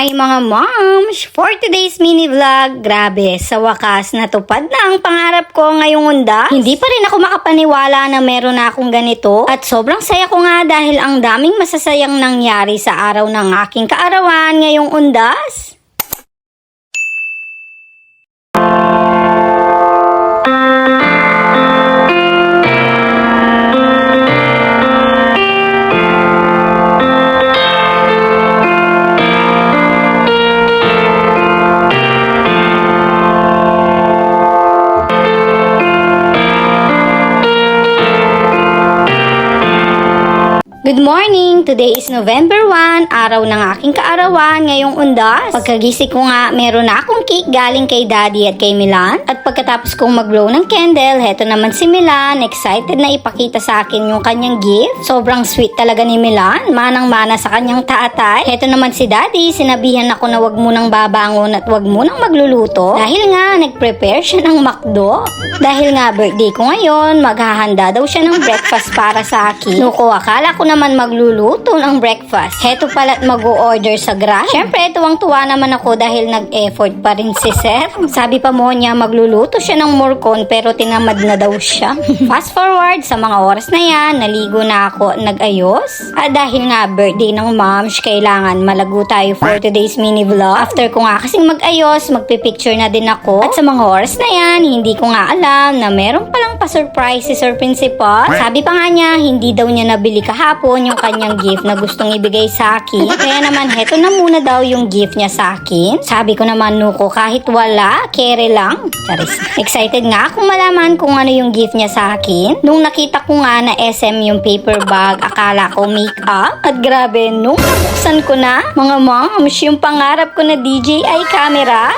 Hi mga moms! For today's mini vlog, grabe, sa wakas natupad na ang pangarap ko ngayong undas. Hindi pa rin ako makapaniwala na meron na akong ganito at sobrang saya ko nga dahil ang daming masasayang nangyari sa araw ng aking kaarawan ngayong undas. Good morning! Today is November 1, araw ng aking kaarawan ngayong undas. Pagkagising ko nga, meron na akong cake galing kay Daddy at kay Milan. At pagkatapos kong mag-blow ng candle, heto naman si Milan, excited na ipakita sa akin yung kanyang gift. Sobrang sweet talaga ni Milan, manang-mana sa kanyang tatay. Heto naman si Daddy, sinabihan ako na wag munang babangon at wag munang magluluto. Dahil nga, nag-prepare siya ng McDo. Dahil nga, birthday ko ngayon, maghahanda daw siya ng breakfast para sa akin. Nuko, akala ko naman magluluto ng breakfast. Heto pala't mag-o-order sa Grab. Syempre, tuwang-tuwa naman ako dahil nag-effort pa rin si Sir. Sabi pa mo niya, magluluto siya ng morcon pero tinamad na daw siya. Fast forward, sa mga oras na yan, naligo na ako at nag-ayos. At dahil nga birthday ng moms, kailangan malago tayo for today's mini vlog. After ko nga kasing mag-ayos, magpipicture na din ako. At sa mga oras na yan, hindi ko nga alam na meron palang pa-surprise si Sir Principal. Sabi pa nga niya, hindi daw niya nabili kahapon yung kanyang gift na gustong ibigay sa akin. Kaya naman, heto na muna daw yung gift niya sa akin. Sabi ko naman, Nuko, kahit wala, kere lang. Charis. Excited nga akong malaman kung ano yung gift niya sa akin. Nung nakita ko nga na SM yung paper bag, akala ko make-up. At grabe, nung nabuksan ko na, mga moms, yung pangarap ko na DJI camera.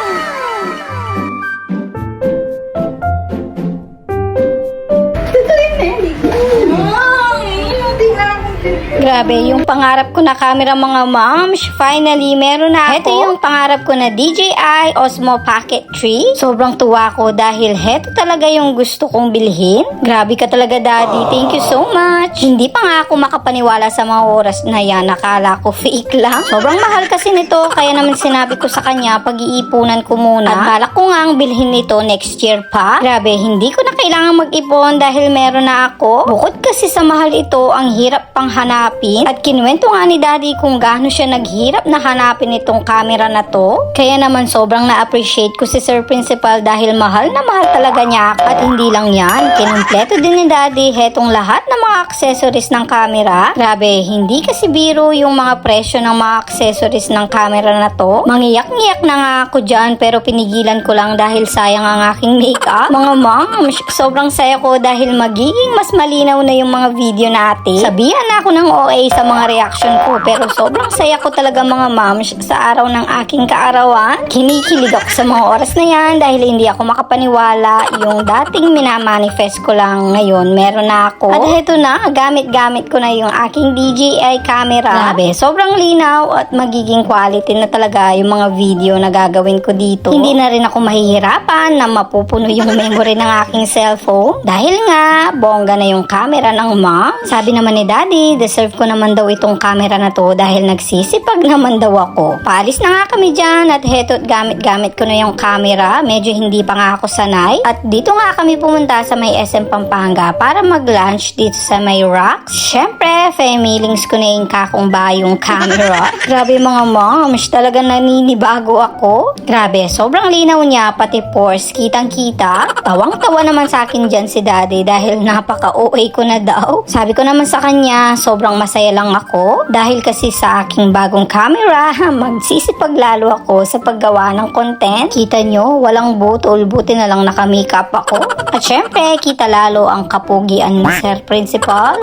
Grabe, yung pangarap ko na camera mga moms, finally meron na ako. Ito yung pangarap ko na DJI Osmo Pocket 3. Sobrang tuwa ko dahil heto talaga yung gusto kong bilhin. Grabe ka talaga Daddy, thank you so much. Hindi pa nga ako makapaniwala sa mga oras na yan, nakala ko fake lang. Sobrang mahal kasi nito, kaya naman sinabi ko sa kanya, pag-iipunan ko muna. At balak ko nga ang bilhin nito next year pa. Grabe, hindi ko na kailangan mag-ipon dahil meron na ako. Bukod kasi sa mahal ito, ang hirap pang hanapin. At kinuwento nga ni Daddy kung gaano siya naghirap na hanapin itong camera na to. Kaya naman sobrang na-appreciate ko si Sir Principal dahil mahal na mahal talaga niya. At hindi lang yan, kinumpleto din ni Daddy hetong lahat ng mga accessories ng camera. Grabe, hindi kasi biro yung mga presyo ng mga accessories ng camera na to. Mangiyak-ngiyak na nga ako dyan pero pinigilan ko lang dahil sayang ang aking makeup. Mga moms, sobrang saya ko dahil magiging mas malinaw na yung mga video natin. Sabihan na ako ng OA sa mga reaction ko pero sobrang saya ko talaga mga moms sa araw ng aking kaarawan. Kinikilig ako sa mga oras na yan dahil hindi ako makapaniwala yung dating minamanifest ko lang ngayon meron na ako. At heto na, gamit-gamit ko na yung aking DJI camera. Grabe, sobrang linaw at magiging quality na talaga yung mga video na gagawin ko dito. Hindi na rin ako mahihirapan na mapupuno yung memory ng aking cellphone dahil nga bongga na yung camera ng mom. Sabi naman ni Daddy, deserve ko naman daw itong camera na to dahil nagsisipag naman daw ako. Paalis na nga kami dyan at heto gamit-gamit ko na yung camera. Medyo hindi pa nga ako sanay. At dito nga kami pumunta sa may SM Pampanga para mag-lunch dito sa may rocks. Syempre, feelings ko na yung kakong bayong camera. Grabe mga moms, talaga naninibago ako. Grabe, sobrang linaw niya, pati pores, kitang-kita. Tawang-tawa naman sa akin dyan si Daddy dahil napaka-OA ko na daw. Sabi ko naman sa kanya, sobrang masaya lang ako dahil kasi sa aking bagong camera, magsisipag lalo ako sa paggawa ng content. Kita nyo, walang butol, buti na lang naka-makeup ako. At syempre, kita lalo ang kapugian ni Sir Principal.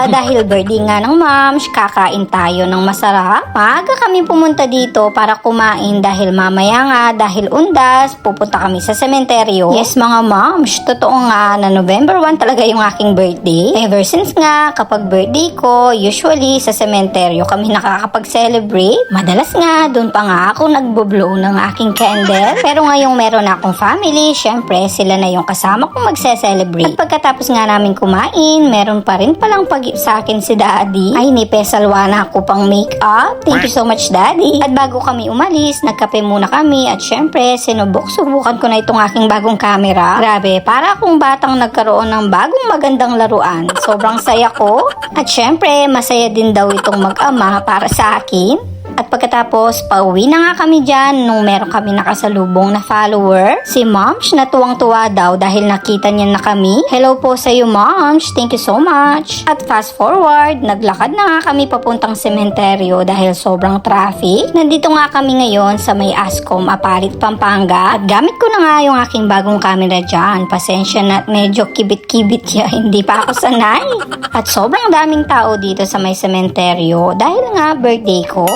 Dahil birthday nga ng moms, kakain tayo ng masarap. Maaga kami pumunta dito para kumain dahil mamaya nga, dahil undas, pupunta kami sa sementeryo. Yes mga moms, totoo nga na November 1 talaga yung aking birthday. Ever since nga, kapag birthday ko, usually sa sementeryo kami nakakapag-celebrate. Madalas nga, doon pa nga ako nagbo-blow ng aking candle. Pero ngayong meron na akong family, syempre sila na yung kasama kong magse-celebrate. At pagkatapos nga namin kumain, meron pa rin palang pag sa akin si Daddy. Ay, ni Pesalwa na ako pang make-up. Thank you so much, Daddy. At bago kami umalis, nagkape muna kami at syempre, subukan ko na itong aking bagong camera. Grabe, para akong batang nagkaroon ng bagong magandang laruan. Sobrang saya ko. At syempre, masaya din daw itong mag-ama para sa akin. At pagkatapos, pauwi na nga kami dyan nung meron kami nakasalubong na follower. Si Moms na tuwang-tuwa daw dahil nakita niya na kami. Hello po sa iyo, Moms. Thank you so much. At fast forward, naglakad na nga kami papuntang sementeryo dahil sobrang traffic. Nandito nga kami ngayon sa may Ascom, Apalit, Pampanga. At gamit ko na nga yung aking bagong camera dyan. Pasensya na at medyo kibit-kibit ya. Hindi pa ako sanay. At sobrang daming tao dito sa may sementeryo dahil nga birthday ko.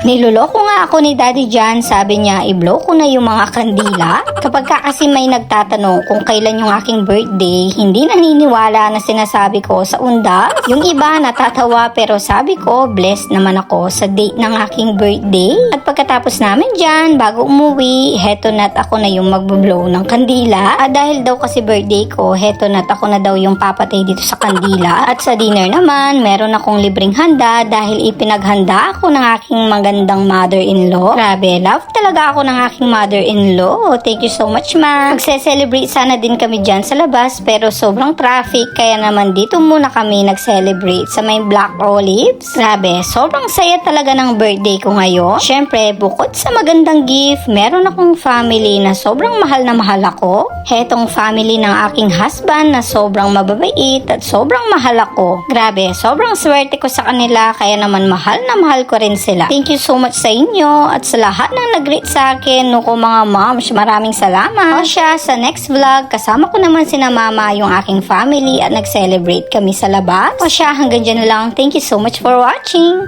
Niloloko nga ako ni Daddy Jan, sabi niya i-blow ko na yung mga kandila. Kapag kasi may nagtatanong kung kailan yung aking birthday, hindi naniniwala na sinasabi ko sa undas. Yung iba natatawa pero sabi ko blessed naman ako sa date ng aking birthday. At pagkatapos namin dyan, bago umuwi, heto na't ako na yung magbo-blow ng kandila. At dahil daw kasi birthday ko, heto na't ako na daw yung papatay dito sa kandila. At sa dinner naman, meron akong libreng handa dahil ipinaghanda ako ng aking magandang mother-in-law. Grabe, love talaga ako ng aking mother-in-law. Thank you so much, ma. Magse-celebrate sana din kami dyan sa labas pero sobrang traffic kaya naman dito muna kami nag-celebrate sa may Black Olives. Grabe, sobrang saya talaga ng birthday ko ngayon. Syempre, bukod sa magandang gift, meron akong family na sobrang mahal na mahal ako. Hetong family ng aking husband na sobrang mababait at sobrang mahal ako. Grabe, sobrang swerte ko sa kanila kaya naman mahal na mahal ko rin sila. Thank you so much sa inyo at sa lahat ng nag-greet sa akin. Nuko mga moms, maraming salamat. O siya, sa next vlog, kasama ko naman sina mama yung aking family at nag-celebrate kami sa labas. O siya, hanggang dyan na lang. Thank you so much for watching.